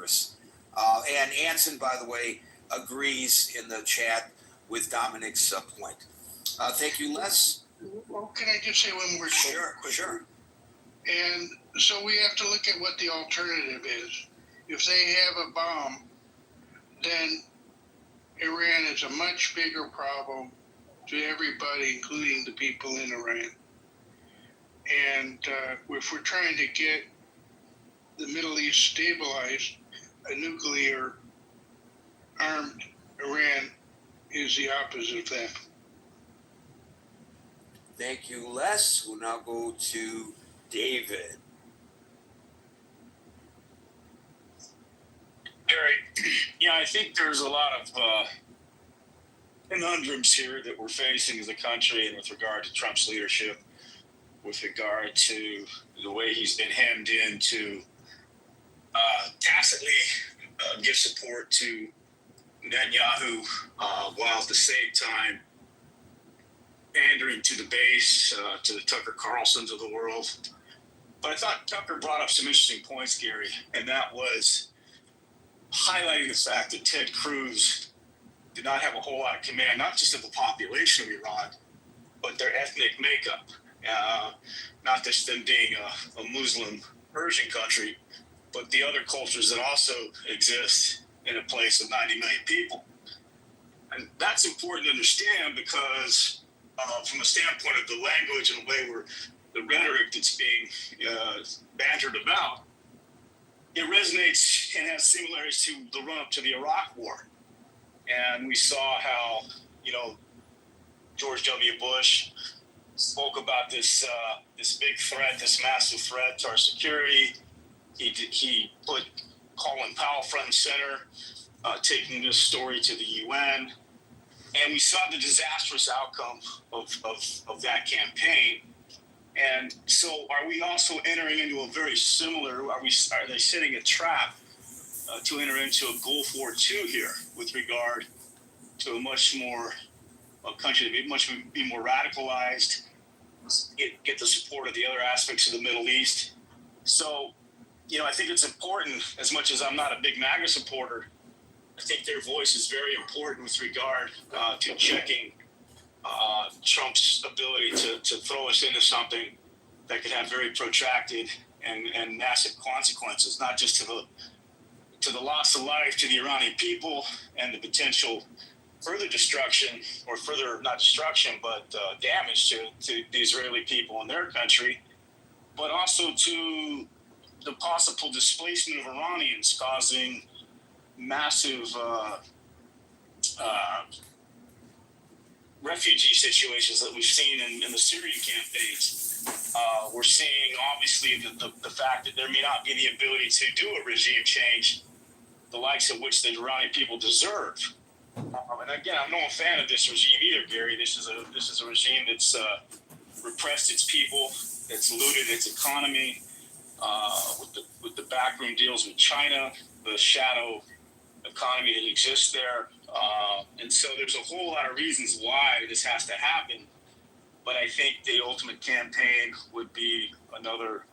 Congress. And Anson, by the way, agrees in the chat with Dominic's point. Thank you, Les. Well, can I just say one more thing? Sure. And so we have to look at what the alternative is. If they have a bomb, then Iran is a much bigger problem to everybody, including the people in Iran. And if we're trying to get the Middle East stabilized, a nuclear armed Iran is the opposite of that. Thank you, Les. We'll now go to David. Gary, yeah, I think there's a lot of conundrums here that we're facing as a country, and with regard to Trump's leadership, with regard to the way he's been hemmed in to tacitly give support to Netanyahu, while at the same time pandering to the base, to the Tucker Carlsons of the world. But I thought Tucker brought up some interesting points, Gary, and that was highlighting the fact that Ted Cruz did not have a whole lot of command, not just of the population of Iran, but their ethnic makeup. Not just them being a Muslim Persian country, but the other cultures that also exist in a place of 90 million people. And that's important to understand because from a standpoint of the language and the way the rhetoric that's being bantered about, it resonates and has similarities to the run-up to the Iraq War. And we saw how, George W. Bush spoke about this big threat, this massive threat to our security. He put Colin Powell front and center, taking this story to the UN. And we saw the disastrous outcome of that campaign. And so are we also entering into a very similar, are they setting a trap to enter into a Gulf War II here with regard to a country to be more radicalized, get the support of the other aspects of the Middle East? So, I think it's important, as much as I'm not a big MAGA supporter, I think their voice is very important with regard to checking Trump's ability to throw us into something that could have very protracted and massive consequences, not just to the loss of life to the Iranian people and the potential further destruction, or further, not destruction, but damage to the Israeli people in their country, but also to the possible displacement of Iranians, causing massive refugee situations that we've seen in the Syrian campaigns. We're seeing, obviously, the fact that there may not be the ability to do a regime change, the likes of which the Iranian people deserve. And again, I'm no fan of this regime either, Gary. This is a regime that's repressed its people, that's looted its economy, with the backroom deals with China, the shadow economy that exists there. And so there's a whole lot of reasons why this has to happen. But I think the ultimate campaign would be another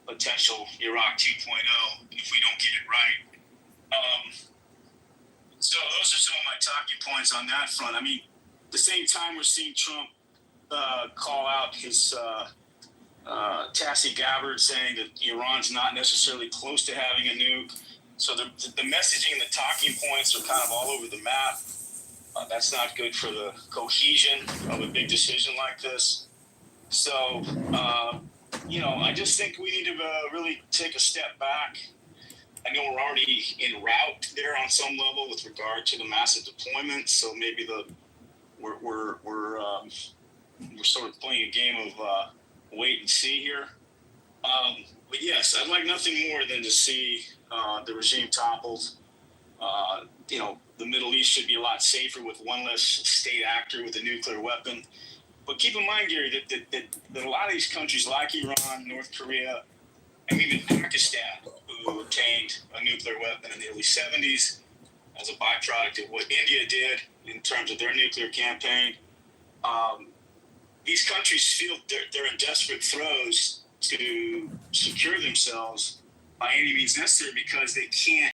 potential Iraq 2.0 if we don't get it right. So those are some of my talking points on that front. I mean, at the same time, we're seeing Trump call out his Tassie Gabbard, saying that Iran's not necessarily close to having a nuke. So the messaging and the talking points are kind of all over the map. That's not good for the cohesion of a big decision like this. So, I just think we need to really take a step back. I know we're already en route there on some level with regard to the massive deployment. So maybe we're sort of playing a game of wait and see here. But yes, I'd like nothing more than to see the regime toppled. The Middle East should be a lot safer with one less state actor with a nuclear weapon. But keep in mind, Gary, that a lot of these countries like Iran, North Korea, and even Pakistan, who obtained a nuclear weapon in the early 70s as a byproduct of what India did in terms of their nuclear campaign, these countries feel they're in desperate throes to secure themselves by any means necessary because they can't